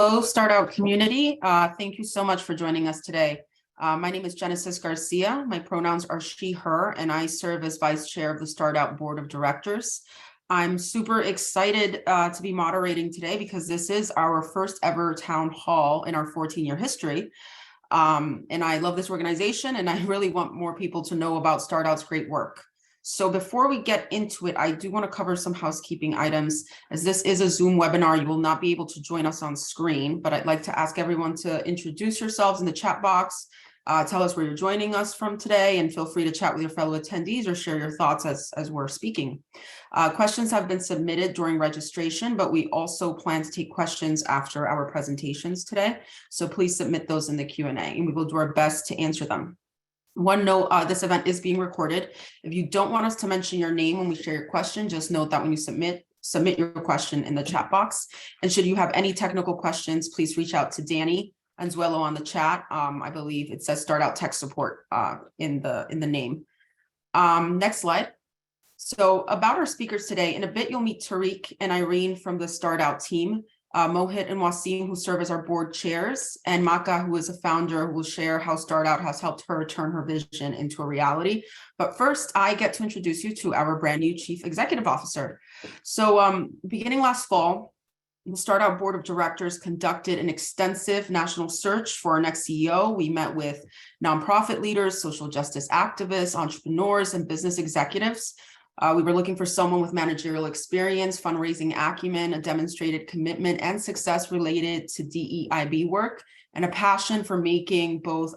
Hello, StartOut community. Thank you so much for joining us today. My name is Genesis Garcia. My pronouns are she, her, and I serve as vice chair of the StartOut board of directors. I'm super excited to be moderating today because this is our first ever town hall in our 14-year history. And I love this organization, and I really want more people to know about StartOut's great work. So before we get into it, I do want to cover some housekeeping items. As this is a Zoom webinar, you will not be able to join us on screen, but I'd like to ask everyone to introduce yourselves in the chat box, tell us where you're joining us from today, and feel free to chat with your fellow attendees or share your thoughts as we're speaking. Questions have been submitted during registration, but we also plan to take questions after our presentations today. So please submit those in the Q&A, and we will do our best to answer them. One note, this event is being recorded. If you don't want us to mention your name when we share your question, just note that when you submit your question in the chat box. And should you have any technical questions, please reach out to Danny Anzuelo on the chat. I believe it says StartOut Tech Support in the name. Next slide. So about our speakers today, in a bit you'll meet Tarik and Irene from the StartOut team. Mohit and Wasim, who serve as our board chairs, and Maca, who is a founder, who will share how StartOut has helped her turn her vision into a reality. But first, I get to introduce you to our brand new Chief Executive Officer. So beginning last fall, the StartOut Board of Directors conducted an extensive national search for our next CEO. We met with nonprofit leaders, social justice activists, entrepreneurs, and business executives. We were looking for someone with managerial experience, fundraising acumen, a demonstrated commitment and success related to DEIB work, and a passion for making both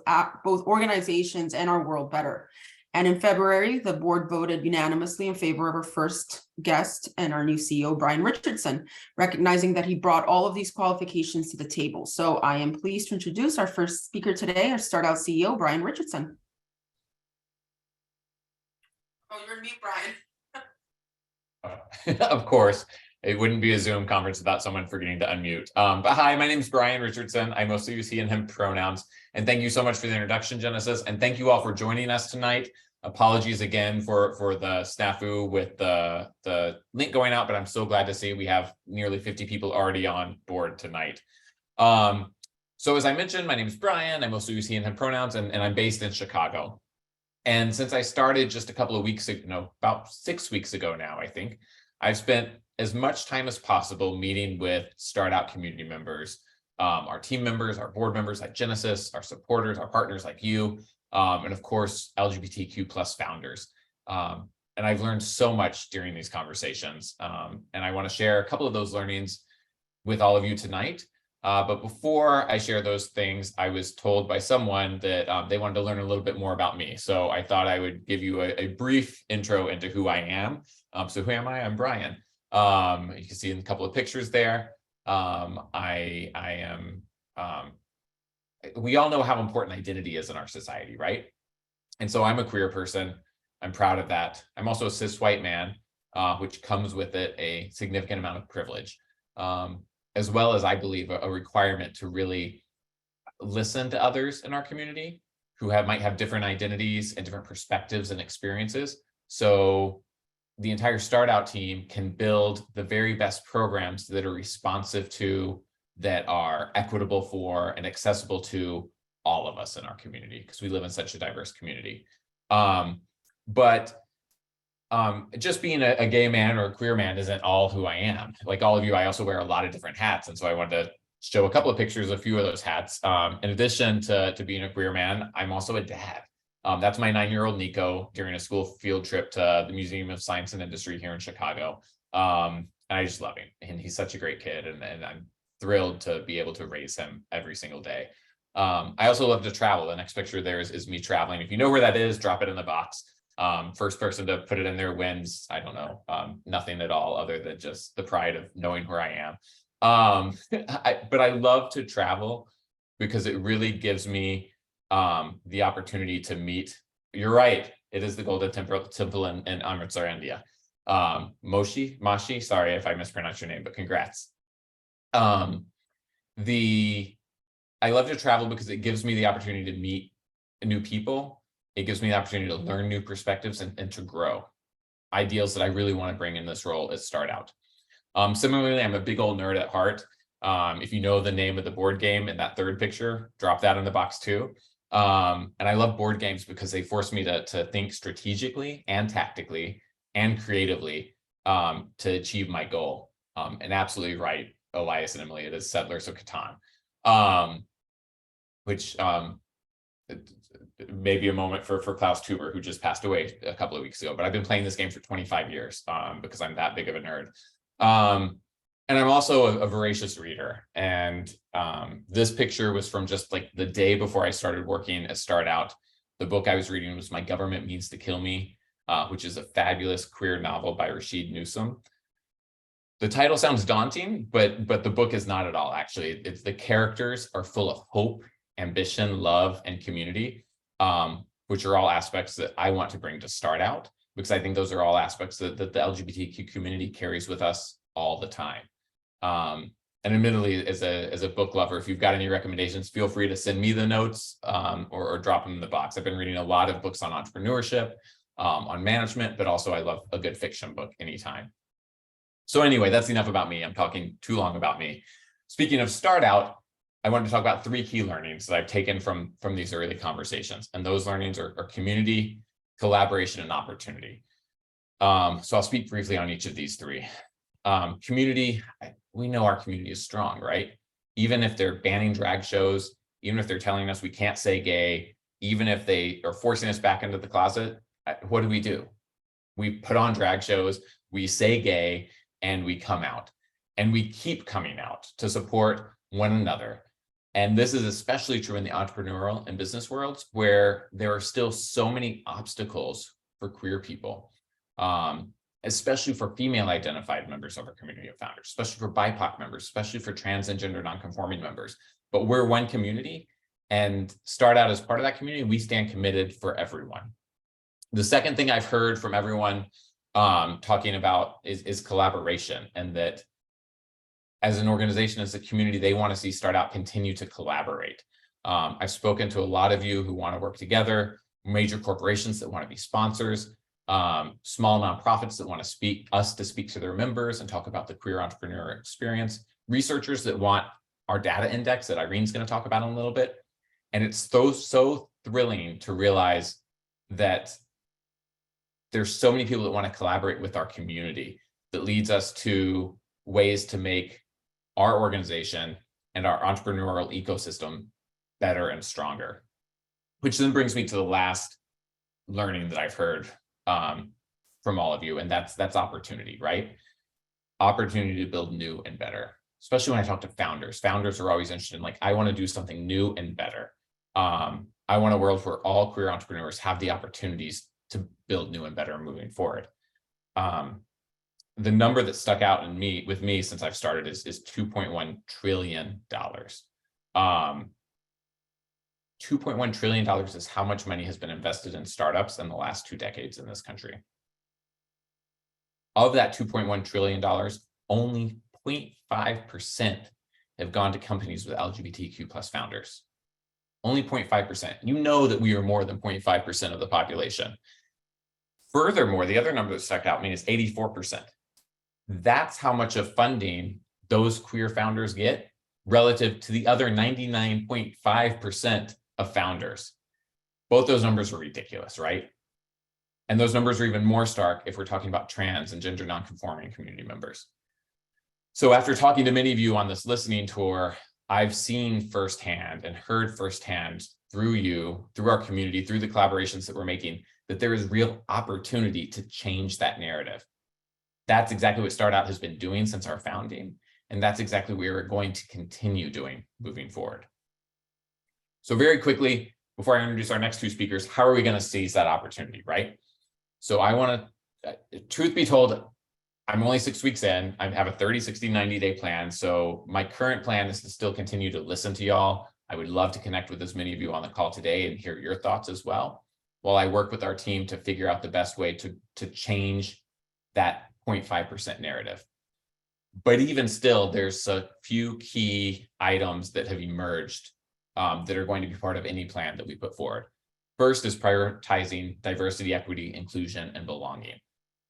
organizations and our world better. And in February, the board voted unanimously in favor of our first guest and our new CEO, Brian Richardson, recognizing that he brought all of these qualifications to the table. So I am pleased to introduce our first speaker today, our StartOut CEO, Brian Richardson. Oh, you're on mute, Brian. Of course, it wouldn't be a Zoom conference without someone forgetting to unmute. But hi, my name is Brian Richardson. I mostly use he and him pronouns. And thank you so much for the introduction, Genesis. And thank you all for joining us tonight. Apologies again for the snafu with the link going out, but I'm so glad to see we have nearly 50 people already on board tonight. So as I mentioned, my name is Brian. I mostly use he and him pronouns, and I'm based in Chicago. And since I started just a couple of weeks ago, no, about 6 weeks ago now, I think, I've spent as much time as possible meeting with StartOut community members, our team members, our board members like Genesis, our supporters, our partners like you, and of course, LGBTQ plus founders. And I've learned so much during these conversations. And I want to share a couple of those learnings with all of you tonight. But before I share those things, I was told by someone that they wanted to learn a little bit more about me. So I thought I would give you a brief intro into who I am. So who am I? I'm Brian. You can see in a couple of pictures there. I am, we all know how important identity is in our society, right? And so I'm a queer person. I'm proud of that. I'm also a cis white man, which comes with it a significant amount of privilege. As well as, I believe, a requirement to really listen to others in our community who might have different identities and different perspectives and experiences. So the entire StartOut team can build the very best programs that are responsive to, that are equitable for, and accessible to all of us in our community, because we live in such a diverse community. Just being a gay man or a queer man isn't all who I am. Like all of you, I also wear a lot of different hats. And so I wanted to show a couple of pictures of a few of those hats. In addition to being a queer man, I'm also a dad. That's my 9-year-old Nico during a school field trip to the Museum of Science and Industry here in Chicago. And I just love him. And he's such a great kid. And I'm thrilled to be able to raise him every single day. I also love to travel. The next picture there is me traveling. If you know where that is, drop it in the box. First person to put it in there wins, I don't know, nothing at all other than just the pride of knowing where I am. But I love to travel because it really gives me the opportunity to meet, you're right, it is the Golden Temple in Amritsar, India. Mashi, sorry if I mispronounced your name, but congrats. I love to travel because it gives me the opportunity to meet new people. It gives me the opportunity to learn new perspectives and to grow ideals that I really want to bring in this role at StartOut. Similarly, I'm a big old nerd at heart. If you know the name of the board game in that third picture, drop that in the box too. And I love board games because they force me to think strategically and tactically and creatively to achieve my goal. And absolutely right, Elias and Emily, it is Settlers of Catan, which maybe a moment for Klaus Tuber, who just passed away a couple of weeks ago. But I've been playing this game for 25 years because I'm that big of a nerd. And I'm also a voracious reader. And this picture was from just like the day before I started working at StartOut. The book I was reading was My Government Means to Kill Me, which is a fabulous queer novel by Rashid Newsom. The title sounds daunting, but the book is not at all, actually. It's the characters are full of hope, ambition, love, and community, which are all aspects that I want to bring to StartOut, because I think those are all aspects that the LGBTQ community carries with us all the time. And admittedly, as a book lover, if you've got any recommendations, feel free to send me the notes or drop them in the box. I've been reading a lot of books on entrepreneurship, on management, but also I love a good fiction book anytime. So anyway, that's enough about me. I'm talking too long about me. Speaking of StartOut, I wanted to talk about 3 key learnings that I've taken from these early conversations. And those learnings are community, collaboration, and opportunity. So I'll speak briefly on each of these 3. Community, we know our community is strong, right? Even if they're banning drag shows, even if they're telling us we can't say gay, even if they are forcing us back into the closet, what do? We put on drag shows, we say gay, and we come out. And we keep coming out to support one another. And this is especially true in the entrepreneurial and business worlds, where there are still so many obstacles for queer people, especially for female identified members of our community of founders, especially for BIPOC members, especially for trans and gender nonconforming members. But we're one community, and StartOut as part of that community. We stand committed for everyone. The second thing I've heard from everyone talking about is collaboration, and that as an organization, as a community, they want to see StartOut continue to collaborate. I've spoken to a lot of you who want to work together, major corporations that want to be sponsors, small nonprofits that want to speak to their members and talk about the queer entrepreneur experience, researchers that want our data index that Irene's going to talk about in a little bit. And it's so thrilling to realize that there's so many people that want to collaborate with our community, that leads us to ways to make our organization and our entrepreneurial ecosystem better and stronger. Which then brings me to the last learning that I've heard from all of you, and that's opportunity, right? Opportunity to build new and better, especially when I talk to founders. Founders are always interested in, like, I want to do something new and better. I want a world where all queer entrepreneurs have the opportunities to build new and better moving forward. The number that stuck out with me since I've started is $2.1 trillion. $2.1 trillion is how much money has been invested in startups in the last 2 decades in this country. Of that $2.1 trillion, only 0.5% have gone to companies with LGBTQ plus founders. Only 0.5%. You know that we are more than 0.5% of the population. Furthermore, the other number that stuck out to me is 84%. That's how much of funding those queer founders get relative to the other 99.5% of founders. Both those numbers are ridiculous, right? And those numbers are even more stark if we're talking about trans and gender nonconforming community members. So after talking to many of you on this listening tour, I've seen firsthand and heard firsthand through you, through our community, through the collaborations that we're making, that there is real opportunity to change that narrative. That's exactly what StartOut has been doing since our founding. And that's exactly what we're going to continue doing moving forward. So very quickly, before I introduce our next 2 speakers, how are we going to seize that opportunity, right? So I want to, truth be told, I'm only 6 weeks in. I have a 30, 60, 90-day plan. So my current plan is to still continue to listen to y'all. I would love to connect with as many of you on the call today and hear your thoughts as well, while I work with our team to figure out the best way to change that 0.5% narrative. But even still, there's a few key items that have emerged that are going to be part of any plan that we put forward. First is prioritizing diversity, equity, inclusion, and belonging.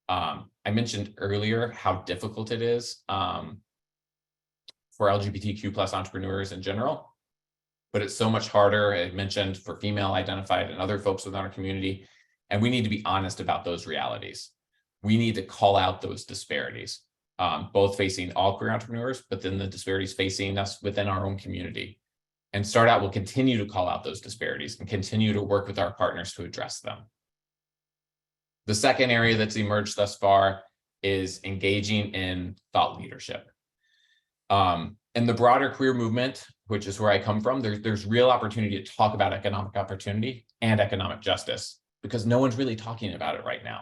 I mentioned earlier how difficult it is for LGBTQ plus entrepreneurs in general, but it's so much harder, I mentioned, for female identified and other folks within our community. And we need to be honest about those realities. We need to call out those disparities, both facing all queer entrepreneurs, but then the disparities facing us within our own community. And StartOut will continue to call out those disparities and continue to work with our partners to address them. The second area that's emerged thus far is engaging in thought leadership. In the broader queer movement, which is where I come from, there's real opportunity to talk about economic opportunity and economic justice, because no one's really talking about it right now.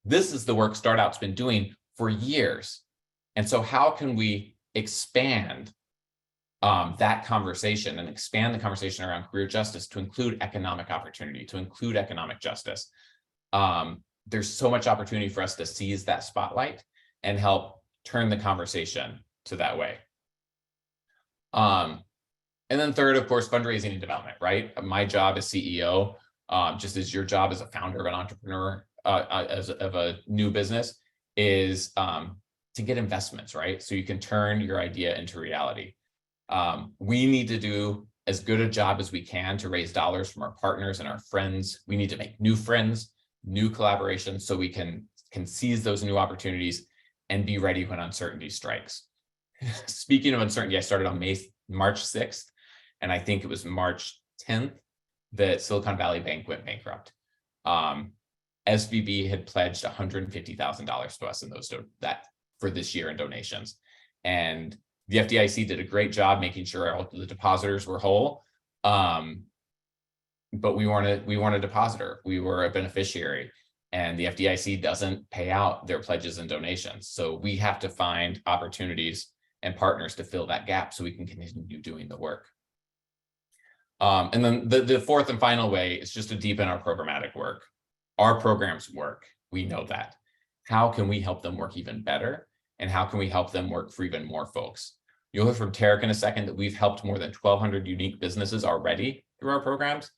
This is the work StartOut's been doing for years. And so how can we expand that conversation and expand the conversation around queer justice to include economic opportunity, to include economic justice? There's so much opportunity for us to seize that spotlight and help turn the conversation to that way. And then third, of course, fundraising and development, right? My job as CEO, just as your job as a founder of an entrepreneur, of a new business, is to get investments, right? So you can turn your idea into reality. We need to do as good a job as we can to raise dollars from our partners and our friends. We need to make new friends, new collaborations, so we can seize those new opportunities and be ready when uncertainty strikes. Speaking of uncertainty, I started on March 6th, and I think it was March 10th that Silicon Valley Bank went bankrupt. SVB had pledged $150,000 to us in for this year in donations. And the FDIC did a great job making sure all the depositors were whole. But we weren't a depositor. We were a beneficiary. And the FDIC doesn't pay out their pledges and donations. So we have to find opportunities and partners to fill that gap so we can continue doing the work. And then the fourth and final way is just to deepen our programmatic work. Our programs work. We know that. How can we help them work even better? And how can we help them work for even more folks? You'll hear from Tarik in a second that we've helped more than 1,200 unique businesses already through our programs.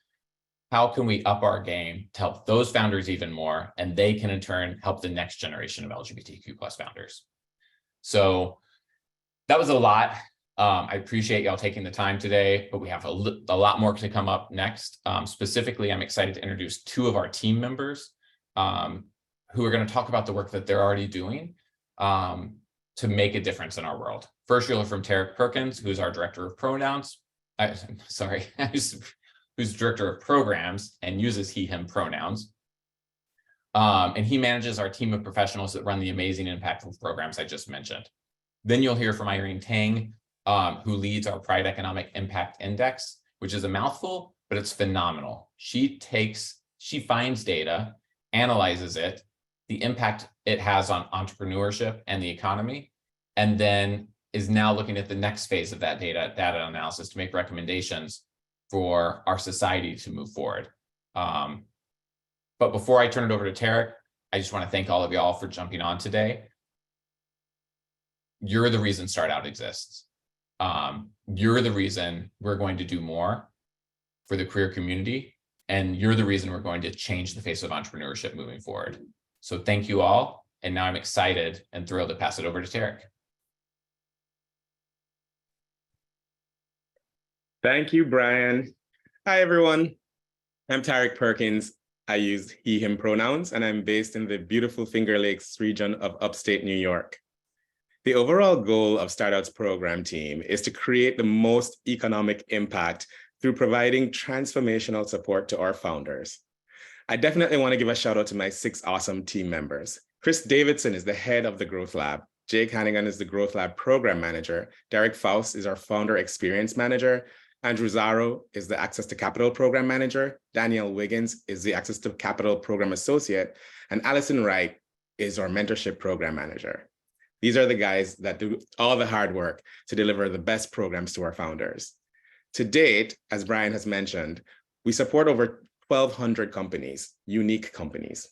How can we up our game to help those founders even more? And they can in turn help the next generation of LGBTQ plus founders. So that was a lot. I appreciate y'all taking the time today, but we have a lot more to come up next. Specifically, I'm excited to introduce two of our team members who are going to talk about the work that they're already doing to make a difference in our world. First, you'll hear from Tarik Perkins, who's our director of pronouns. Who's director of programs and uses he, him pronouns. And he manages our team of professionals that run the amazing and impactful programs I just mentioned. Then you'll hear from Irene Tang, who leads our Pride Economic Impact Index, which is a mouthful, but it's phenomenal. She finds data, analyzes it, the impact it has on entrepreneurship and the economy, and then is now looking at the next phase of that data analysis to make recommendations for our society to move forward. But before I turn it over to Tarik, I just want to thank all of y'all for jumping on today. You're the reason StartOut exists. You're the reason we're going to do more for the queer community, and you're the reason we're going to change the face of entrepreneurship moving forward. So thank you all, and now I'm excited and thrilled to pass it over to Tarik. Thank you, Brian. Hi, everyone. I'm Tarik Perkins. I use he, him pronouns, and I'm based in the beautiful Finger Lakes region of upstate New York. The overall goal of StartOut's program team is to create the most economic impact through providing transformational support to our founders. I definitely want to give a shout out to my 6 awesome team members. Chris Davidson is the head of the Growth Lab. Jake Hannigan is the Growth Lab program manager. Derek Faust is our founder experience manager. Andrew Zaro is the Access to Capital program manager. Danielle Wiggins is the Access to Capital program associate. And Allison Wright is our mentorship program manager. These are the guys that do all the hard work to deliver the best programs to our founders. To date, as Brian has mentioned, we support over 1,200 companies, unique companies.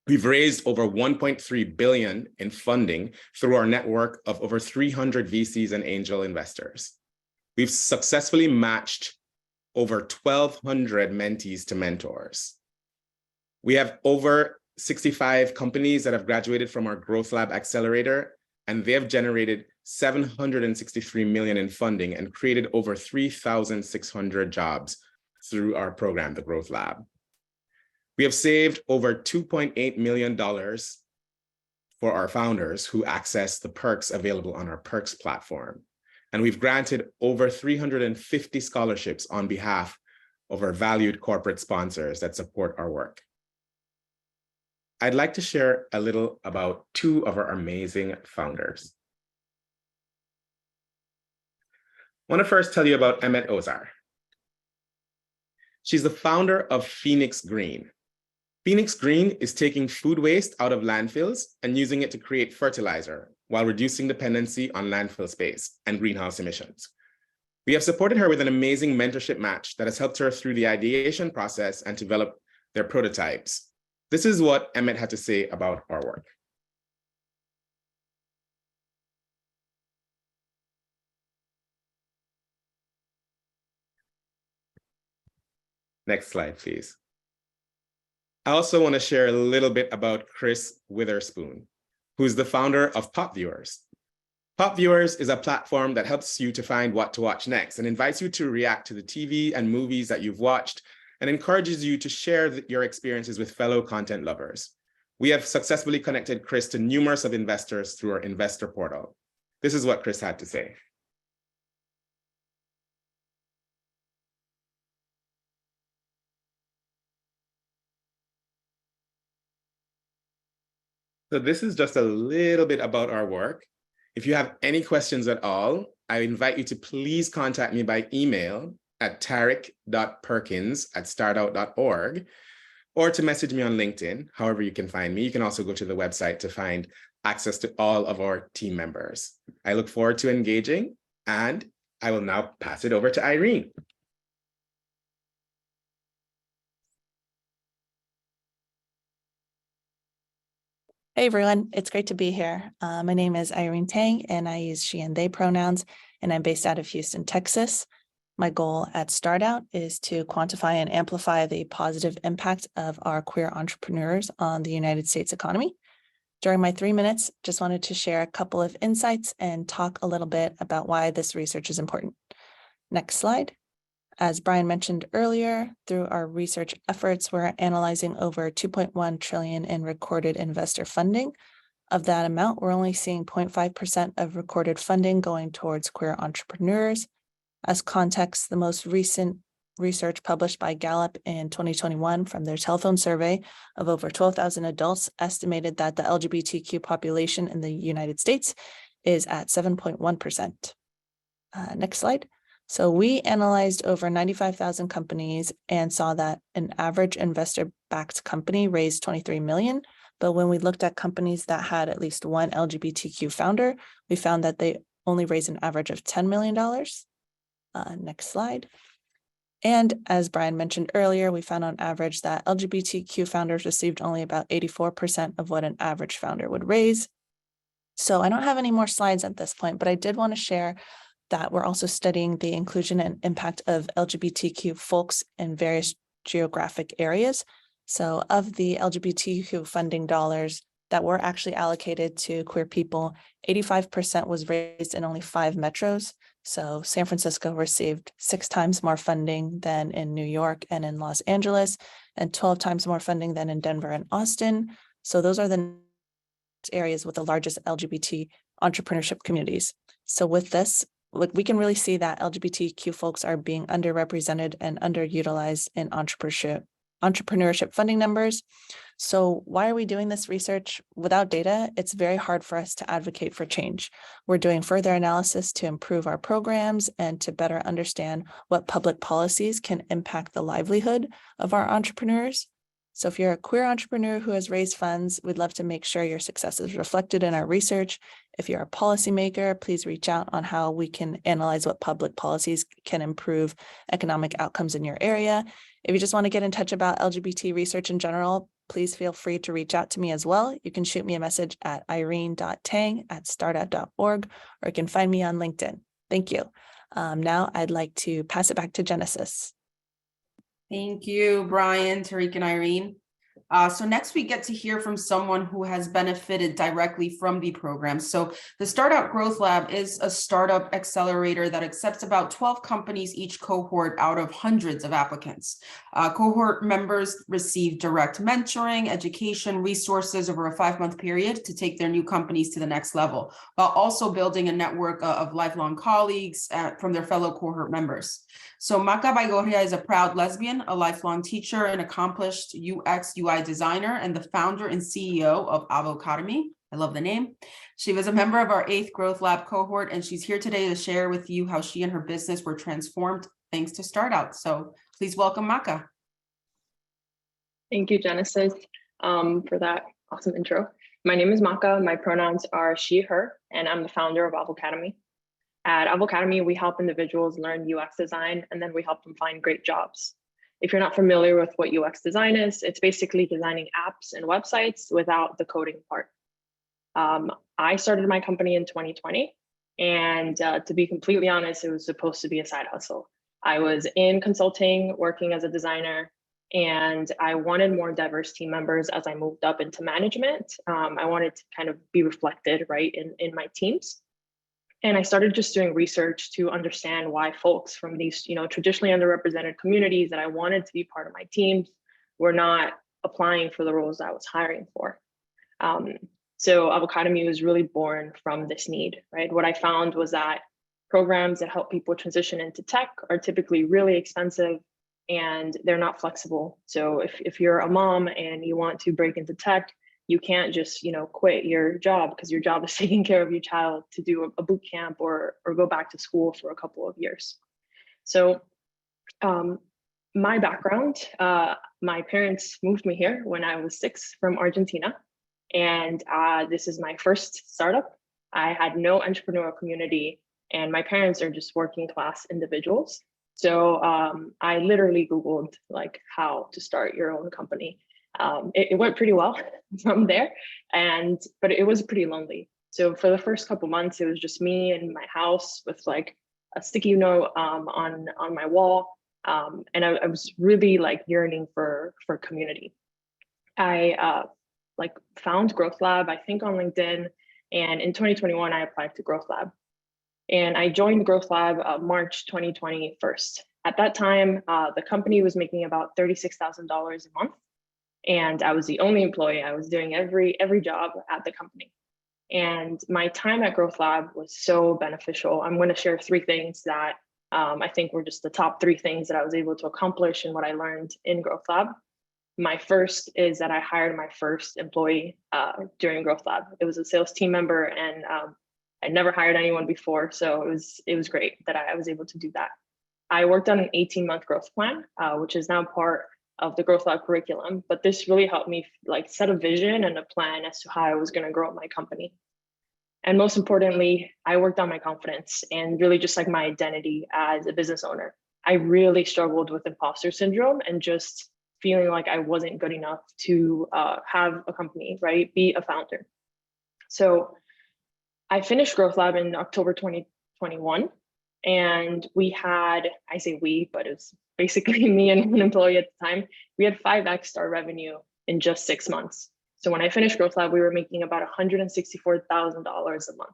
We've raised over $1.3 billion in funding through our network of over 300 VCs and angel investors. We've successfully matched over 1,200 mentees to mentors. We have over 65 companies that have graduated from our Growth Lab Accelerator, and they have generated $763 million in funding and created over 3,600 jobs through our program, the Growth Lab. We have saved over $2.8 million for our founders who access the perks available on our perks platform. And we've granted over 350 scholarships on behalf of our valued corporate sponsors that support our work. I'd like to share a little about two of our amazing founders. I want to first tell you about Ahmad Ozar. She's the founder of Phoenix Green. Phoenix Green is taking food waste out of landfills and using it to create fertilizer while reducing dependency on landfill space and greenhouse emissions. We have supported her with an amazing mentorship match that has helped her through the ideation process and develop their prototypes. This is what Emmett had to say about our work. Next slide, please. I also want to share a little bit about Chris Witherspoon, who's the founder of Pop Viewers. Pop Viewers is a platform that helps you to find what to watch next and invites you to react to the TV and movies that you've watched and encourages you to share your experiences with fellow content lovers. We have successfully connected Chris to numerous of investors through our investor portal. This is what Chris had to say. So this is just a little bit about our work. If you have any questions at all, I invite you to please contact me by email at tarik.perkins@startout.org or to message me on LinkedIn, however you can find me. You can also go to the website to find access to all of our team members. I look forward to engaging, and I will now pass it over to Irene. Hey everyone, it's great to be here. My name is Irene Tang and I use she and they pronouns, and I'm based out of Houston, Texas. My goal at StartOut is to quantify and amplify the positive impact of our queer entrepreneurs on the United States economy. During my 3 minutes, just wanted to share a couple of insights and talk a little bit about why this research is important. Next slide. As Brian mentioned earlier, through our research efforts, we're analyzing over 2.1 trillion in recorded investor funding. Of that amount, we're only seeing 0.5% of recorded funding going towards queer entrepreneurs. As context, the most recent research published by Gallup in 2021 from their telephone survey of over 12,000 adults estimated that the LGBTQ population in the United States is at 7.1%. Next slide. So we analyzed over 95,000 companies and saw that an average investor-backed company raised 23 million. But when we looked at companies that had at least one LGBTQ founder, we found that they only raised an average of $10 million. Next slide. And as Brian mentioned earlier, we found on average that LGBTQ founders received only about 84% of what an average founder would raise. So I don't have any more slides at this point, but I did want to share that we're also studying the inclusion and impact of LGBTQ folks in various geographic areas. So of the LGBTQ funding dollars that were actually allocated to queer people, 85% was raised in only 5 metros. So San Francisco received 6 times more funding than in New York and in Los Angeles, and 12 times more funding than in Denver and Austin. So those are the areas with the largest LGBT entrepreneurship communities. So with this, we can really see that LGBTQ folks are being underrepresented and underutilized in entrepreneurship funding numbers. So why are we doing this research? Without data, it's very hard for us to advocate for change. We're doing further analysis to improve our programs and to better understand what public policies can impact the livelihood of our entrepreneurs. So if you're a queer entrepreneur who has raised funds, we'd love to make sure your success is reflected in our research. If you're a policymaker, please reach out on how we can analyze what public policies can improve economic outcomes in your area. If you just want to get in touch about LGBT research in general, please feel free to reach out to me as well. You can shoot me a message at irene.tang@startout.org, or you can find me on LinkedIn. Thank you. Now I'd like to pass it back to Genesis. Thank you, Brian, Tarik, and Irene. So next we get to hear from someone who has benefited directly from the program. So the StartOut Growth Lab is a startup accelerator that accepts about 12 companies each cohort out of hundreds of applicants. Cohort members receive direct mentoring, education, resources over a 5-month period to take their new companies to the next level, while also building a network of lifelong colleagues from their fellow cohort members. So Maca Baigorria is a proud lesbian, a lifelong teacher, an accomplished UX UI designer, and the founder and CEO of Avocademy. I love the name. She was a member of our 8th Growth Lab cohort, and she's here today to share with you how she and her business were transformed thanks to StartOut. So please welcome Maca. Thank you, Genesis, for that awesome intro. My name is Maca. My pronouns are she, her, and I'm the founder of Avocademy. At Avocademy, we help individuals learn UX design, and then we help them find great jobs. If you're not familiar with what UX design is, it's basically designing apps and websites without the coding part. I started my company in 2020, and to be completely honest, it was supposed to be a side hustle. I was in consulting, working as a designer, and I wanted more diverse team members as I moved up into management. I wanted to kind of be reflected, right, in my teams. And I started just doing research to understand why folks from these, traditionally underrepresented communities that I wanted to be part of my teams were not applying for the roles I was hiring for. So Avocademy was really born from this need, right? What I found was that programs that help people transition into tech are typically really expensive and they're not flexible. So if you're a mom and you want to break into tech, you can't just, quit your job because your job is taking care of your child to do a boot camp or go back to school for a couple of years. So my background, my parents moved me here when I was 6 from Argentina. And this is my first startup. I had no entrepreneurial community and my parents are just working class individuals. So I literally Googled like how to start your own company. It went pretty well from there, but it was pretty lonely. So for the first couple months, it was just me in my house with like a sticky note on my wall, and I was really like yearning for community. I found Growth Lab, I think on LinkedIn, and in 2021 I applied to Growth Lab, and I joined Growth Lab March 2020 first. At that time, the company was making about $36,000 a month. And I was the only employee. I was doing every job at the company. And my time at Growth Lab was so beneficial. I'm going to share 3 things that I think were just the top 3 things that I was able to accomplish and what I learned in Growth Lab. My first is that I hired my first employee during Growth Lab. It was a sales team member, and I'd never hired anyone before. So it was great that I was able to do that. I worked on an 18-month growth plan, which is now part of the Growth Lab curriculum, but this really helped me like set a vision and a plan as to how I was going to grow my company. And most importantly, I worked on my confidence and really just like my identity as a business owner. I really struggled with imposter syndrome and just feeling like I wasn't good enough to have a company, right? Be a founder. So I finished Growth Lab in October 2021. And we had, I say we, but it's basically me and one employee at the time. We had 5x our revenue in just 6 months. So when I finished Growth Lab, we were making about $164,000 a month.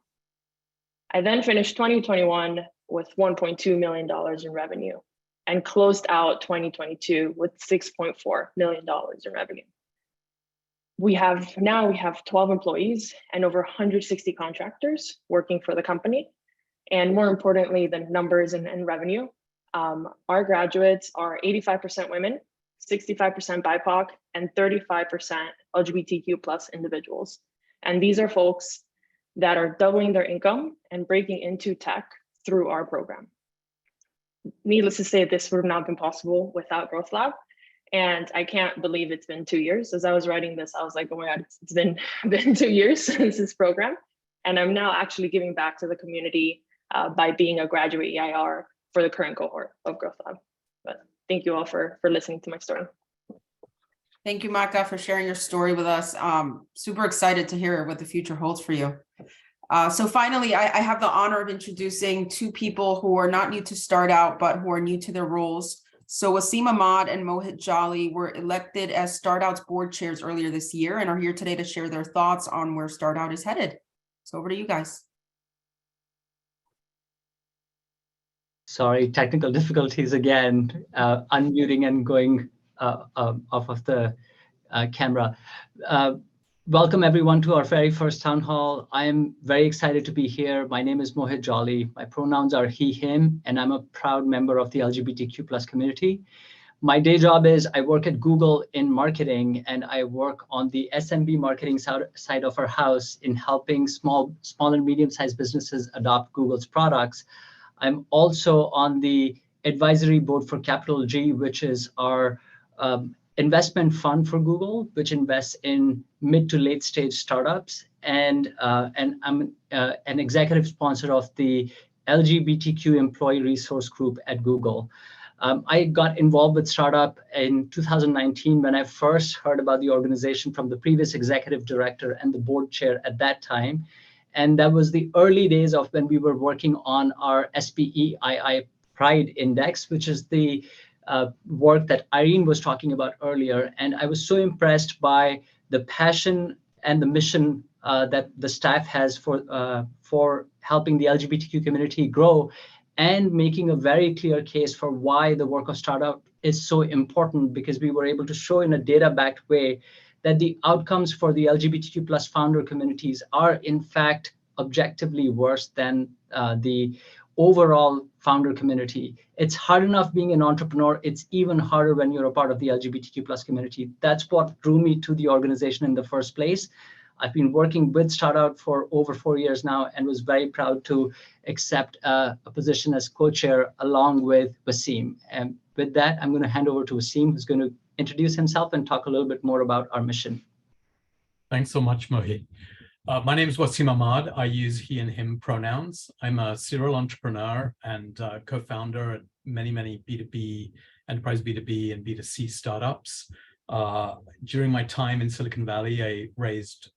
I then finished 2021 with $1.2 million in revenue and closed out 2022 with $6.4 million in revenue. We have 12 employees and over 160 contractors working for the company. And more importantly than numbers and revenue, our graduates are 85% women, 65% BIPOC, and 35% LGBTQ plus individuals. And these are folks that are doubling their income and breaking into tech through our program. Needless to say, this would have not been possible without Growth Lab. And I can't believe it's been 2 years. As I was writing this, I was like, oh my God, it's been 2 years since this program. And I'm now actually giving back to the community by being a graduate EIR for the current cohort of Growth Lab. But thank you all for listening to my story. Thank you, Maca, for sharing your story with us. Super excited to hear what the future holds for you. So finally, I have the honor of introducing 2 people who are not new to StartOut, but who are new to their roles. So Wasim, Ahmad, and Mohit Jolly were elected as StartOut's board chairs earlier this year and are here today to share their thoughts on where StartOut is headed. So over to you guys. Sorry, technical difficulties again, unmuting and going off of the camera. Welcome everyone to our very first town hall. I am very excited to be here. My name is Mohit Jolly. My pronouns are he, him, and I'm a proud member of the LGBTQ+ community. My day job is I work at Google in marketing, and I work on the SMB marketing side of our house in helping small and medium-sized businesses adopt Google's products. I'm also on the advisory board for Capital G, which is our investment fund for Google, which invests in mid to late stage startups. And I'm an executive sponsor of the LGBTQ employee resource group at Google. I got involved with startup in 2019 when I first heard about the organization from the previous executive director and the board chair at that time. And that was the early days of when we were working on our SPEII Pride Index, which is the work that Irene was talking about earlier. And I was so impressed by the passion and the mission that the staff has for helping the LGBTQ community grow and making a very clear case for why the work of StartOut is so important, because we were able to show in a data-backed way that the outcomes for the LGBTQ+ founder communities are in fact objectively worse than the overall founder community. It's hard enough being an entrepreneur. It's even harder when you're a part of the LGBTQ+ community. That's what drew me to the organization in the first place. I've been working with StartOut for over 4 years now and was very proud to accept a position as co-chair along with Wasim. And with that, I'm going to hand over to Wasim, who's going to introduce himself and talk a little bit more about our mission. Thanks so much, Mohit. My name is Wasim Ahmad. I use he and him pronouns. I'm a serial entrepreneur and co-founder at many B2B, enterprise B2B and B2C startups. During my time in Silicon Valley, I raised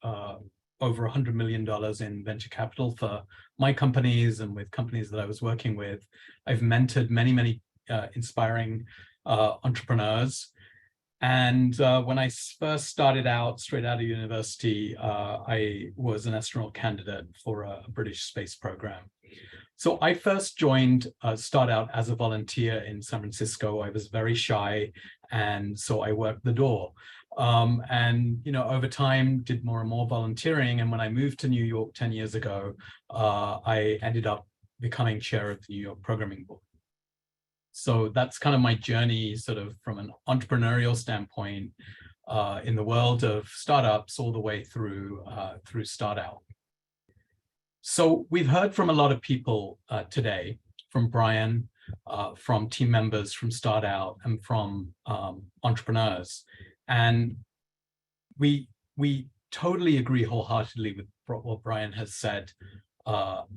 over $100 million in venture capital for my companies and with companies that I was working with. I've mentored many inspiring entrepreneurs. And when I first started out, straight out of university, I was an astronaut candidate for a British space program. So I first joined StartOut as a volunteer in San Francisco. I was very shy, and so I worked the door. And over time, did more and more volunteering. And when I moved to New York 10 years ago, I ended up becoming chair of the New York Programming Board. So that's kind of my journey, sort of from an entrepreneurial standpoint in the world of startups all the way through StartOut. So we've heard from a lot of people today, from Brian, from team members from StartOut, and from entrepreneurs. And we totally agree wholeheartedly with what Brian has said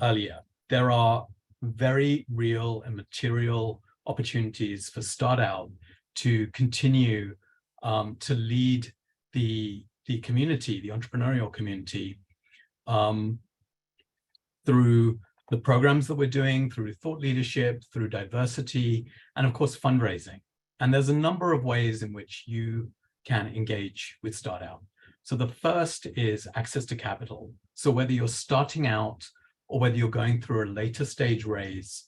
earlier. There are very real and material opportunities for StartOut to continue to lead the community, the entrepreneurial community, through the programs that we're doing, through thought leadership, through diversity, and of course, fundraising. And there's a number of ways in which you can engage with StartOut. So the first is access to capital. So whether you're starting out or whether you're going through a later stage raise,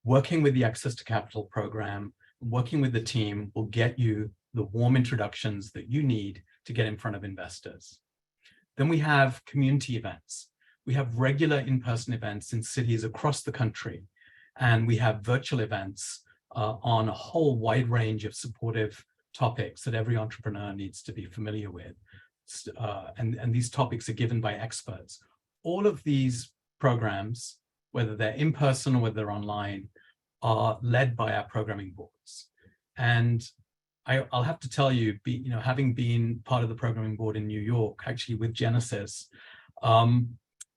working with the Access to Capital program, working with the team will get you the warm introductions that you need to get in front of investors. Then we have community events. We have regular in-person events in cities across the country, and we have virtual events on a whole wide range of supportive topics that every entrepreneur needs to be familiar with. And these topics are given by experts. All of these programs, whether they're in person or whether they're online, are led by our programming boards. And I'll have to tell you, having been part of the programming board in New York, actually with Genesis,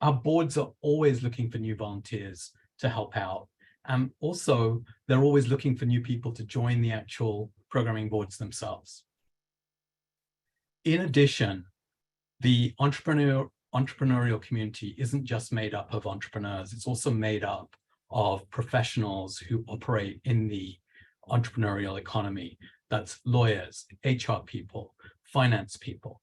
our boards are always looking for new volunteers to help out. And also, they're always looking for new people to join the actual programming boards themselves. In addition, the entrepreneurial community isn't just made up of entrepreneurs, it's also made up of professionals who operate in the entrepreneurial economy. That's lawyers, HR people, finance people.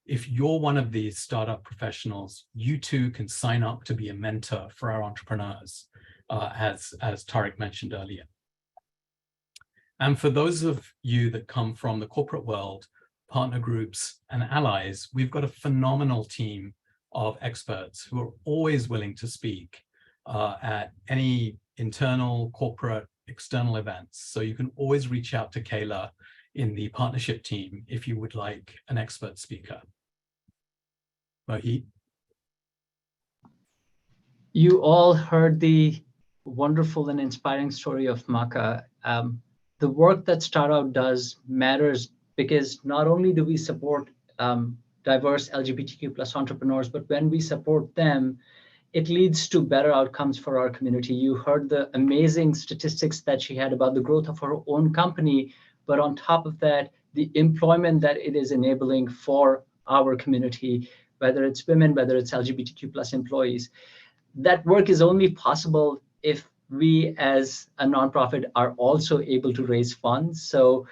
If you're one of these startup professionals, you too can sign up to be a mentor for our entrepreneurs, as Tarik mentioned earlier. And for those of you that come from the corporate world, partner groups and allies, we've got a phenomenal team of experts who are always willing to speak at any internal, corporate, external events. So you can always reach out to Kayla in the partnership team if you would like an expert speaker. Mohit? You all heard the wonderful and inspiring story of Maca. The work that StartOut does matters because not only do we support diverse LGBTQ plus entrepreneurs, but when we support them, it leads to better outcomes for our community. You heard the amazing statistics that she had about the growth of her own company, but on top of that, the employment that it is enabling for our community, whether it's women, whether it's LGBTQ plus employees. That work is only possible if we as a nonprofit are also able to raise funds. So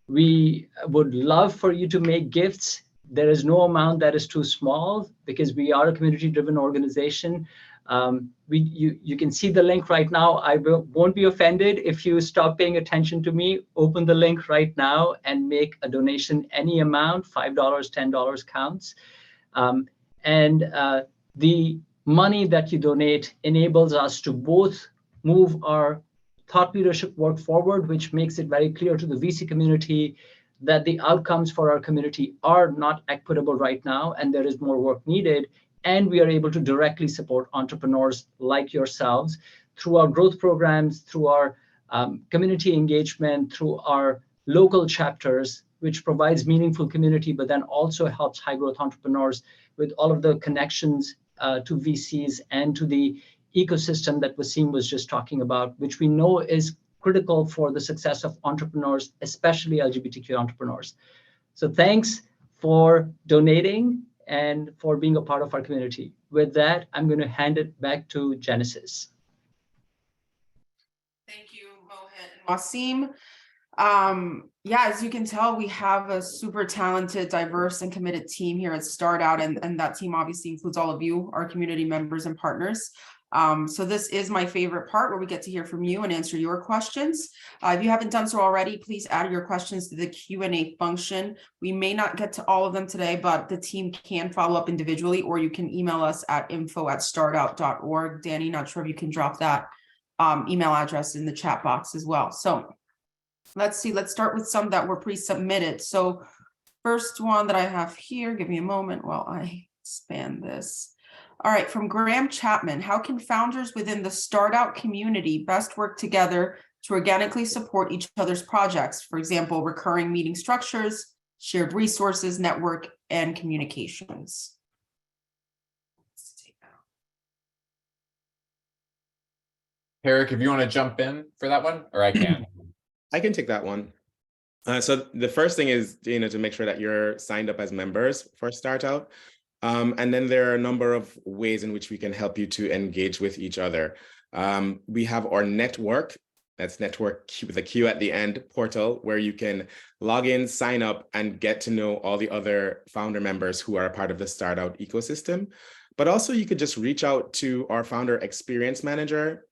we would love for you to make gifts. There is no amount that is too small because we are a community-driven organization. You can see the link right now. I won't be offended if you stop paying attention to me. Open the link right now and make a donation, any amount, $5, $10 counts. The money that you donate enables us to both move our thought leadership work forward, which makes it very clear to the VC community that the outcomes for our community are not equitable right now, and there is more work needed. And we are able to directly support entrepreneurs like yourselves through our growth programs, through our community engagement, through our local chapters, which provides meaningful community, but then also helps high growth entrepreneurs with all of the connections to VCs and to the ecosystem that Wasim was just talking about, which we know is critical for the success of entrepreneurs, especially LGBTQ entrepreneurs. So thanks for donating and for being a part of our community. With that, I'm going to hand it back to Genesis. Thank you, Mohit and Wasim. Yeah, as you can tell, we have a super talented, diverse, and committed team here at StartOut, and that team obviously includes all of you, our community members and partners. So this is my favorite part where we get to hear from you and answer your questions. If you haven't done so already, please add your questions to the Q&A function. We may not get to all of them today, but the team can follow up individually, or you can email us at info@startout.org. Danny, not sure if you can drop that email address in the chat box as well. So let's see, let's start with some that were pre-submitted. So first one that I have here, give me a moment while I expand this. All right, from Graham Chapman, how can founders within the StartOut community best work together to organically support each other's projects? For example, recurring meeting structures, shared resources, network, and communications. Tarik, if you want to jump in for that one, or I can. I can take that one. So the first thing is, to make sure that you're signed up as members for StartOut. And then there are a number of ways in which we can help you to engage with each other. We have our network, that's network with a Q at the end, portal, where you can log in, sign up, and get to know all the other founder members who are a part of the StartOut ecosystem. But also you could just reach out to our founder experience manager,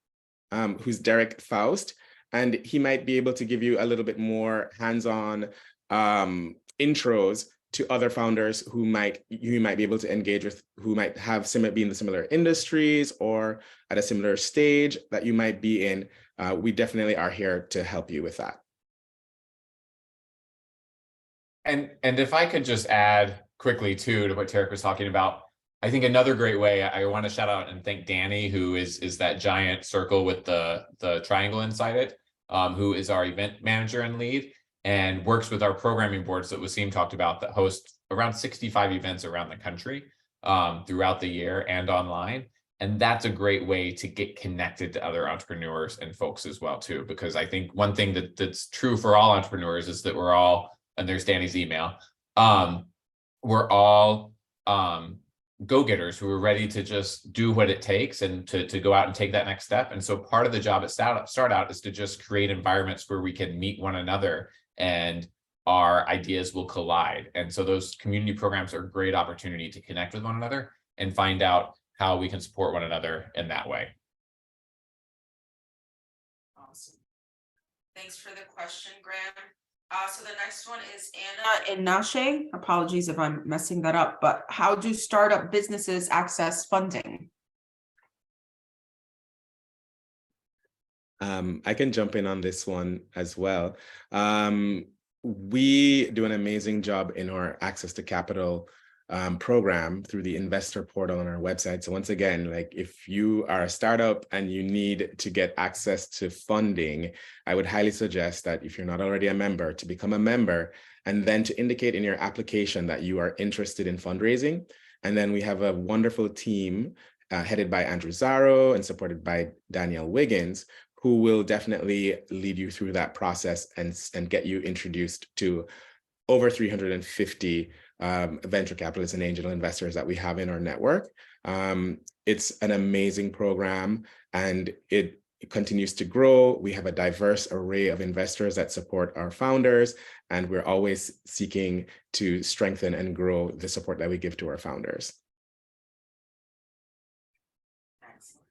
who's Derek Faust, and he might be able to give you a little bit more hands-on intros to other founders who you might be able to engage with, who might have be in the similar industries or at a similar stage that you might be in. We definitely are here to help you with that. And if I could just add quickly too to what Tarik was talking about, I think another great way, I want to shout out and thank Danny, who is that giant circle with the triangle inside it, who is our event manager and lead, and works with our programming boards that Wasim talked about that host around 65 events around the country throughout the year and online. And that's a great way to get connected to other entrepreneurs and folks as well too, because I think one thing that's true for all entrepreneurs is that we're all, and there's Danny's email, we're all go-getters who are ready to just do what it takes and to go out and take that next step. And so part of the job at StartOut is to just create environments where we can meet one another and our ideas will collide. And so those community programs are a great opportunity to connect with one another and find out how we can support one another in that way. Awesome. Thanks for the question, Graham. So the next one is Anna Inashe. Apologies if I'm messing that up, but how do startup businesses access funding? I can jump in on this one as well. We do an amazing job in our access to capital program through the investor portal on our website. So once again, like if you are a startup and you need to get access to funding, I would highly suggest that if you're not already a member, to become a member and then to indicate in your application that you are interested in fundraising. And then we have a wonderful team headed by Andrew Zaro and supported by Danielle Wiggins, who will definitely lead you through that process and get you introduced to over 350 venture capitalists and angel investors that we have in our network. It's an amazing program and it continues to grow. We have a diverse array of investors that support our founders, and we're always seeking to strengthen and grow the support that we give to our founders. Excellent.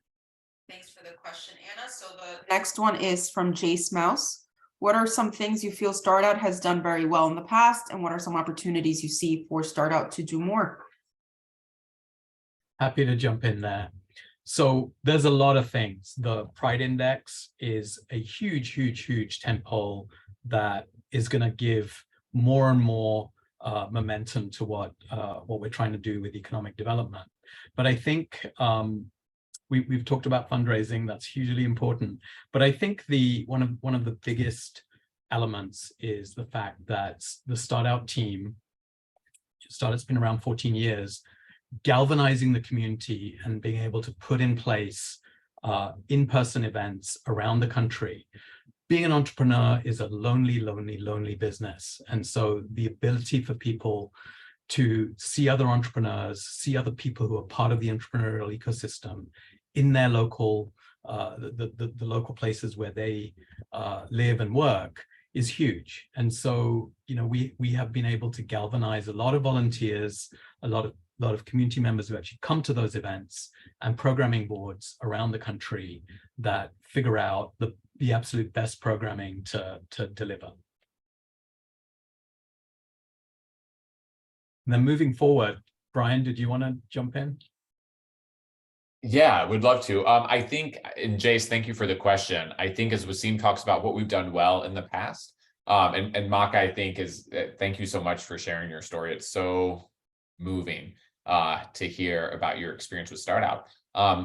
Thanks for the question, Anna. So the next one is from Jace Mouse. What are some things you feel StartOut has done very well in the past, and what are some opportunities you see for StartOut to do more? Happy to jump in there. So there's a lot of things. The Pride Index is a huge tentpole that is going to give more and more momentum to what we're trying to do with economic development. But I think we've talked about fundraising. That's hugely important. But I think one of the biggest elements is the fact that the StartOut team, StartOut's been around 14 years, galvanizing the community and being able to put in place in-person events around the country. Being an entrepreneur is a lonely business. And so the ability for people to see other entrepreneurs, see other people who are part of the entrepreneurial ecosystem in their local, the local places where they live and work is huge. And so, you know, we have been able to galvanize a lot of volunteers, a lot of community members who actually come to those events, and programming boards around the country that figure out the absolute best programming to deliver. And then moving forward, Brian, did you want to jump in? Yeah, I would love to. I think, and Jace, thank you for the question. I think as Wasim talks about what we've done well in the past, and Maca, I think thank you so much for sharing your story. It's so moving to hear about your experience with StartOut.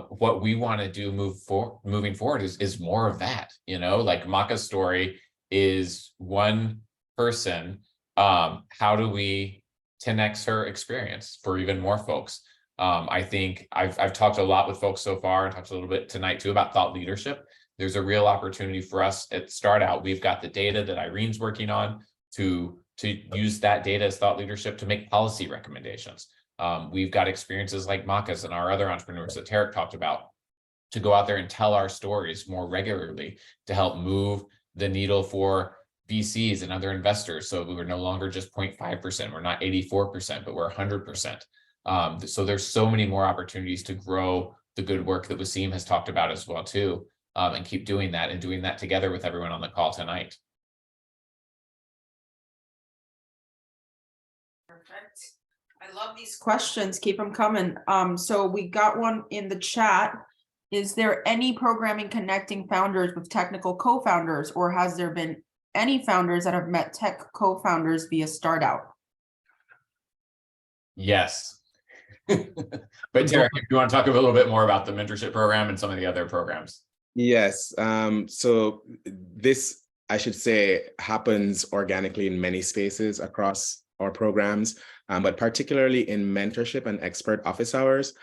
What we want to do moving forward is more of that, you know, like Maca's story is one person. How do we 10x her experience for even more folks? I think I've talked a lot with folks so far, and talked a little bit tonight too about thought leadership. There's a real opportunity for us at StartOut. We've got the data that Irene's working on to use that data as thought leadership to make policy recommendations. We've got experiences like Maca's and our other entrepreneurs that Tarik talked about to go out there and tell our stories more regularly to help move the needle for VCs and other investors. So we're no longer just 0.5%, we're not 84%, but we're 100%. So there's so many more opportunities to grow the good work that Wasim has talked about as well too, and keep doing that and doing that together with everyone on the call tonight. Perfect. I love these questions. Keep them coming. So we got one in the chat. Is there any programming connecting founders with technical co-founders, or has there been any founders that have met tech co-founders via StartOut? Yes. But Tarik, if you want to talk a little bit more about the mentorship program and some of the other programs. Yes. So this, I should say, happens organically in many spaces across our programs, but particularly in mentorship and expert office hours.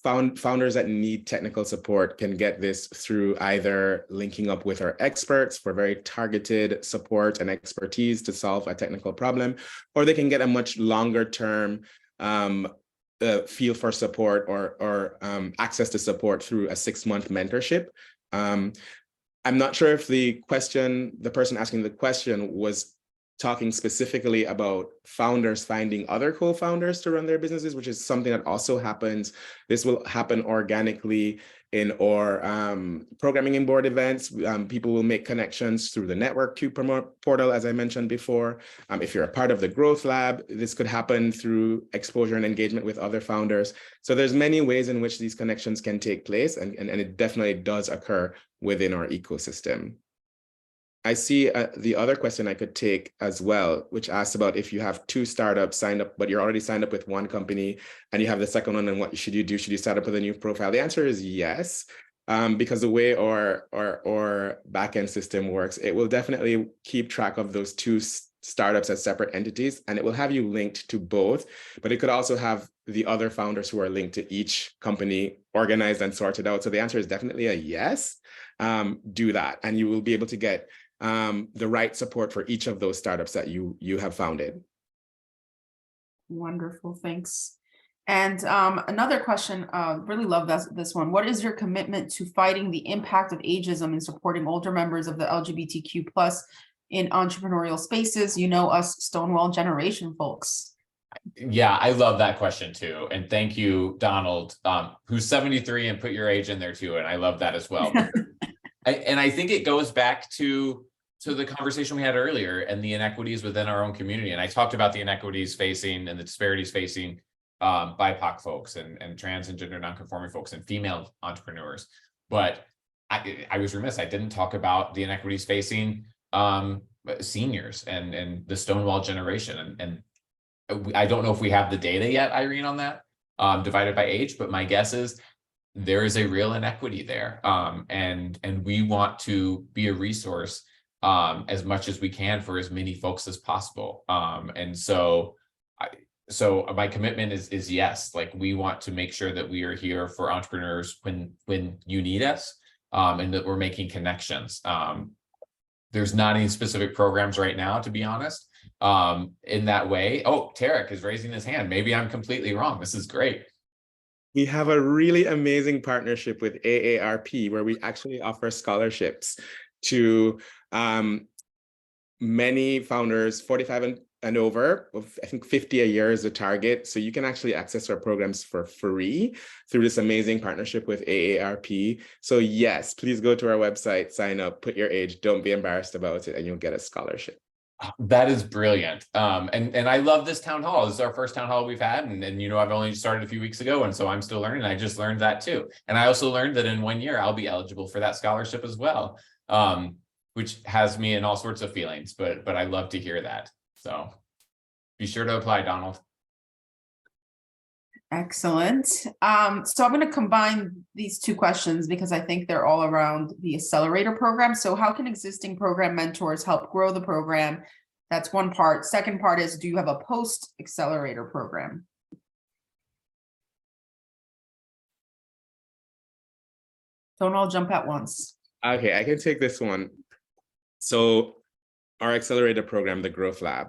Founders that need technical support can get this through either linking up with our experts for very targeted support and expertise to solve a technical problem, or they can get a much longer term feel for support or access to support through a 6-month mentorship. I'm not sure if the person asking the question was talking specifically about founders finding other co-founders to run their businesses, which is something that also happens. This will happen organically in our programming and board events. People will make connections through the Network 2 portal, as I mentioned before. If you're a part of the Growth Lab, this could happen through exposure and engagement with other founders. So there's many ways in which these connections can take place, and it definitely does occur within our ecosystem. I see the other question I could take as well, which asks about if you have 2 startups signed up, but you're already signed up with one company and you have the second one, and what should you do? Should you start up with a new profile? The answer is yes, because the way our backend system works, it will definitely keep track of those 2 startups as separate entities, and it will have you linked to both, but it could also have the other founders who are linked to each company organized and sorted out. So the answer is definitely a yes. Do that, and you will be able to get the right support for each of those startups that you have founded. Wonderful, thanks. And another question, really love this one. What is your commitment to fighting the impact of ageism and supporting older members of the LGBTQ+ in entrepreneurial spaces? You know us Stonewall generation folks. Yeah, I love that question too. And thank you, Donald, who's 73 and put your age in there too. And I love that as well. And I think it goes back to the conversation we had earlier and the inequities within our own community. And I talked about the inequities facing and the disparities facing BIPOC folks and trans and gender nonconforming folks and female entrepreneurs. But I was remiss, I didn't talk about the inequities facing seniors and the Stonewall generation. And I don't know if we have the data yet, Irene, on that, divided by age, but my guess is there is a real inequity there. And we want to be a resource as much as we can for as many folks as possible. And so my commitment is yes, like we want to make sure that we are here for entrepreneurs when you need us, and that we're making connections. There's not any specific programs right now, to be honest, in that way. Oh, Tarik is raising his hand. Maybe I'm completely wrong. This is great. We have a really amazing partnership with AARP where we actually offer scholarships to many founders, 45 and over. I think 50 a year is the target. So you can actually access our programs for free through this amazing partnership with AARP. So yes, please go to our website, sign up, put your age, don't be embarrassed about it, and you'll get a scholarship. That is brilliant. And I love this town hall. This is our first town hall we've had. And you know, I've only started a few weeks ago. And so I'm still learning. I just learned that too. And I also learned that in 1 year, I'll be eligible for that scholarship as well, which has me in all sorts of feelings, but I love to hear that. So be sure to apply, Donald. Excellent. So I'm going to combine these 2 questions because I think they're all around the accelerator program. So how can existing program mentors help grow the program? That's one part. Second part is, do you have a post-accelerator program? Don't all jump at once. Okay, I can take this one. So our accelerator program, the Growth Lab,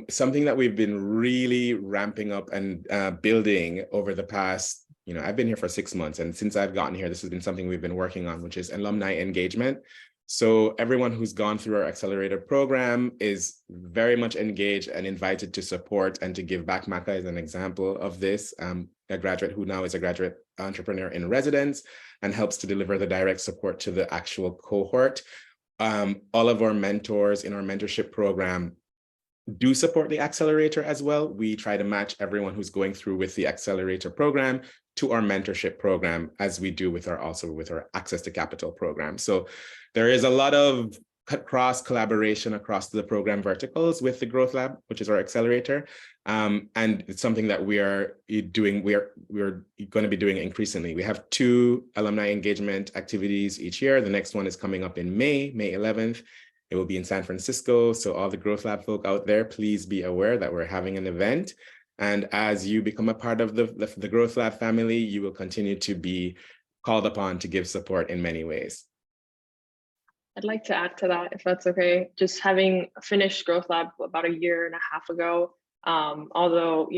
something that we've been really ramping up and building over the past, I've been here for 6 months. And since I've gotten here, this has been something we've been working on, which is alumni engagement. So everyone who's gone through our accelerator program is very much engaged and invited to support and to give back. Maca is an example of this, a graduate who now is a graduate entrepreneur in residence and helps to deliver the direct support to the actual cohort. All of our mentors in our mentorship program do support the accelerator as well. We try to match everyone who's going through with the accelerator program to our mentorship program, as we do with our access to capital program. So there is a lot of cross collaboration across the program verticals with the Growth Lab, which is our accelerator. And it's something that we're going to be doing increasingly. We have 2 alumni engagement activities each year. The next one is coming up in May 11th. It will be in San Francisco. So all the Growth Lab folk out there, please be aware that we're having an event. And as you become a part of the Growth Lab family, you will continue to be called upon to give support in many ways. I'd like to add to that, if that's okay. Just having finished Growth Lab about 1.5 years ago, Although,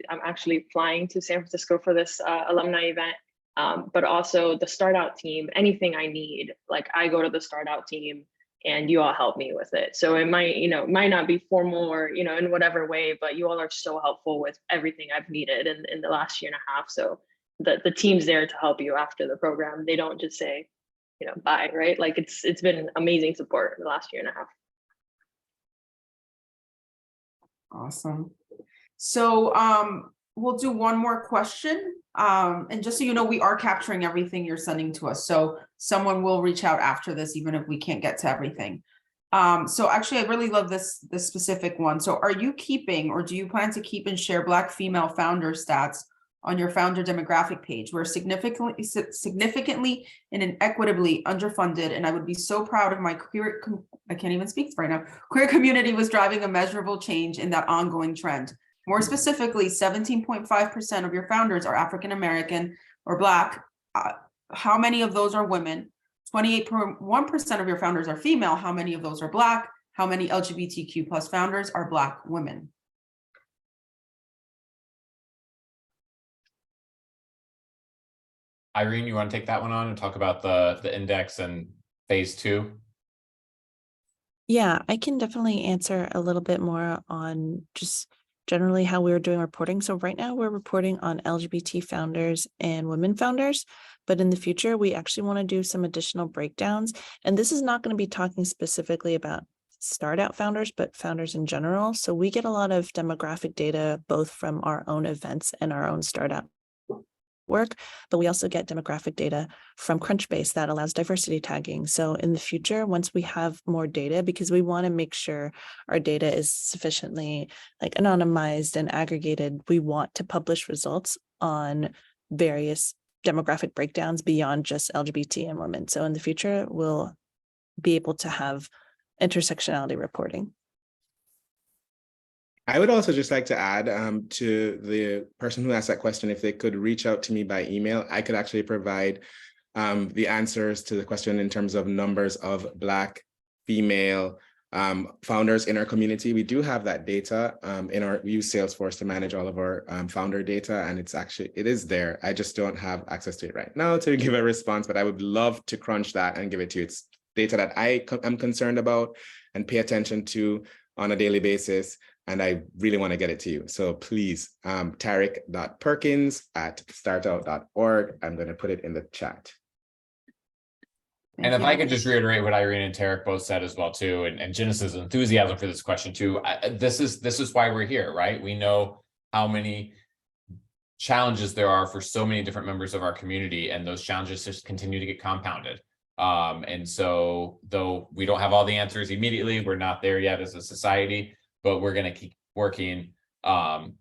I'm actually flying to San Francisco for this alumni event, but also the StartOut team, anything I need, like I go to the StartOut team and you all help me with it. So it might not be formal or, in whatever way, but you all are so helpful with everything I've needed in the last year and a half. So the team's there to help you after the program. They don't just say, bye, right? Like it's been amazing support in the last year and a half. Awesome. So we'll do one more question. And just so you know, we are capturing everything you're sending to us. So someone will reach out after this, even if we can't get to everything. So actually, I really love this specific one. So are you keeping, or do you plan to keep and share Black female founder stats on your founder demographic page? We're significantly and inequitably underfunded, and I would be so proud if my queer, I can't even speak right now, queer community was driving a measurable change in that ongoing trend. More specifically, 17.5% of your founders are African-American or Black. How many of those are women? 28.1% of your founders are female. How many of those are Black? How many LGBTQ plus founders are Black women? Irene, you want to take that one on and talk about the index and phase 2? Yeah, I can definitely answer a little bit more on just generally how we're doing reporting. So right now we're reporting on LGBT founders and women founders, but in the future, we actually want to do some additional breakdowns. And this is not going to be talking specifically about StartOut founders, but founders in general. So we get a lot of demographic data, both from our own events and our own StartOut work, but we also get demographic data from Crunchbase that allows diversity tagging. So in the future, once we have more data, because we want to make sure our data is sufficiently anonymized and aggregated, we want to publish results on various demographic breakdowns beyond just LGBT and women. So in the future, we'll be able to have intersectionality reporting. I would also just like to add to the person who asked that question, if they could reach out to me by email, I could actually provide the answers to the question in terms of numbers of Black, female founders in our community. We do have that data we use Salesforce to manage all of our founder data, and it is there. I just don't have access to it right now to give a response, but I would love to crunch that and give it to you. It's data that I am concerned about and pay attention to on a daily basis. And I really want to get it to you. So please, tarik.perkins@startout.org. I'm going to put it in the chat. And if I could just reiterate what Irene and Tarik both said as well too, and Genesis' enthusiasm for this question too. This is why we're here, right? We know how many challenges there are for so many different members of our community, and those challenges just continue to get compounded. And so though we don't have all the answers immediately, we're not there yet as a society, but we're going to keep working all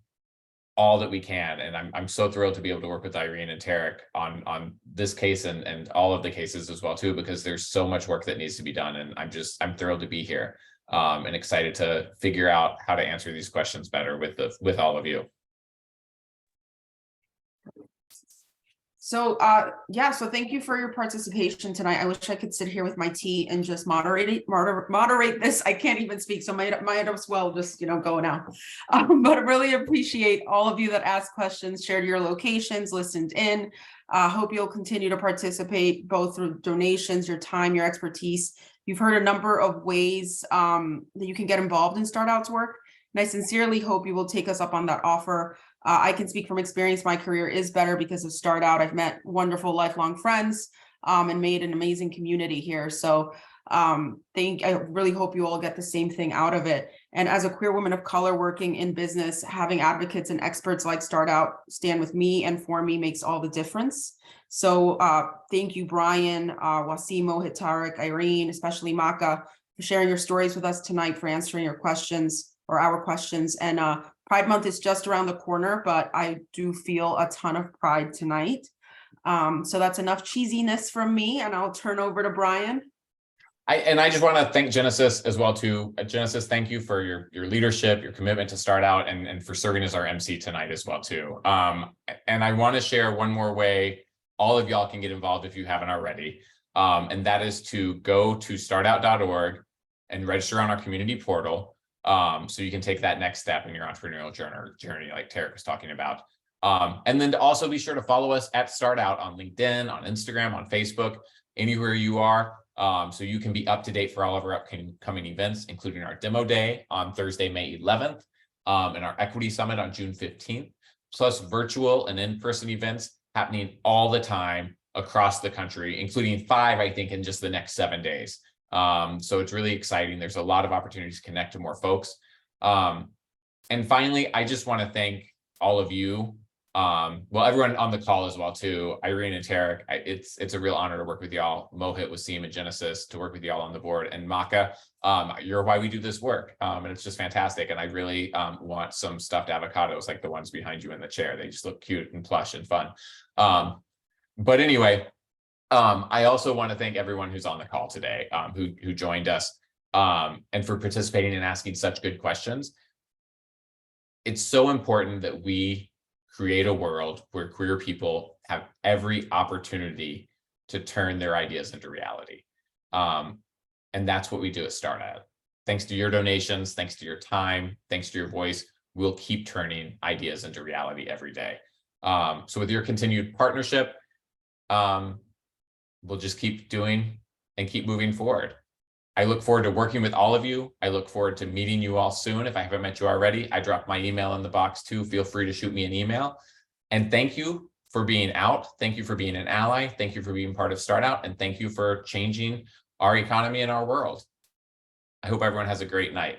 that we can. And I'm so thrilled to be able to work with Irene and Tarik on this case and all of the cases as well too, because there's so much work that needs to be done. And I'm thrilled to be here and excited to figure out how to answer these questions better with all of you. So so thank you for your participation tonight. I wish I could sit here with my tea and just moderate this. I can't even speak, so might as well just go now. But I really appreciate all of you that asked questions, shared your locations, listened in. Hope you'll continue to participate both through donations, your time, your expertise. You've heard a number of ways that you can get involved in StartOut's work, and I sincerely hope you will take us up on that offer. I can speak from experience. My career is better because of StartOut. I've met wonderful lifelong friends and made an amazing community here. So I really hope you all get the same thing out of it. And as a queer woman of color working in business, having advocates and experts like StartOut stand with me and for me makes all the difference. So thank you, Brian, Wasim, Mohit, Tarik, Irene, especially Maca, for sharing your stories with us tonight, for answering your questions or our questions. And Pride Month is just around the corner, but I do feel a ton of pride tonight. So that's enough cheesiness from me, and I'll turn over to Brian. I just want to thank Genesis as well too. Genesis, thank you for your leadership, your commitment to StartOut, and for serving as our MC tonight as well too. And I want to share one more way all of y'all can get involved if you haven't already. And that is to go to startout.org and register on our community portal. So you can take that next step in your entrepreneurial journey like Tarik was talking about. And then to also be sure to follow us at StartOut on LinkedIn, on Instagram, on Facebook, anywhere you are. So you can be up to date for all of our upcoming events, including our demo day on Thursday, May 11th, and our equity summit on June 15th, plus virtual and in-person events happening all the time across the country, including 5, I think, in just the next 7 days. So it's really exciting. There's a lot of opportunities to connect to more folks. And finally, I just want to thank all of you. Well, everyone on the call as well too, Irene and Tarik. It's a real honor to work with y'all. Mohit, Wasim, and Genesis to work with y'all on the board, and Maca. You're why we do this work, and it's just fantastic. And I really want some stuffed avocados like the ones behind you in the chair. They just look cute and plush and fun. But anyway, I also want to thank everyone who's on the call today, who joined us, and for participating and asking such good questions. It's so important that we create a world where queer people have every opportunity to turn their ideas into reality. And that's what we do at StartOut. Thanks to your donations, thanks to your time, thanks to your voice, we'll keep turning ideas into reality every day. So with your continued partnership, we'll just keep doing and keep moving forward. I look forward to working with all of you. I look forward to meeting you all soon. If I haven't met you already, I dropped my email in the box too. Feel free to shoot me an email. And thank you for being out. Thank you for being an ally. Thank you for being part of StartOut. And thank you for changing our economy and our world. I hope everyone has a great night.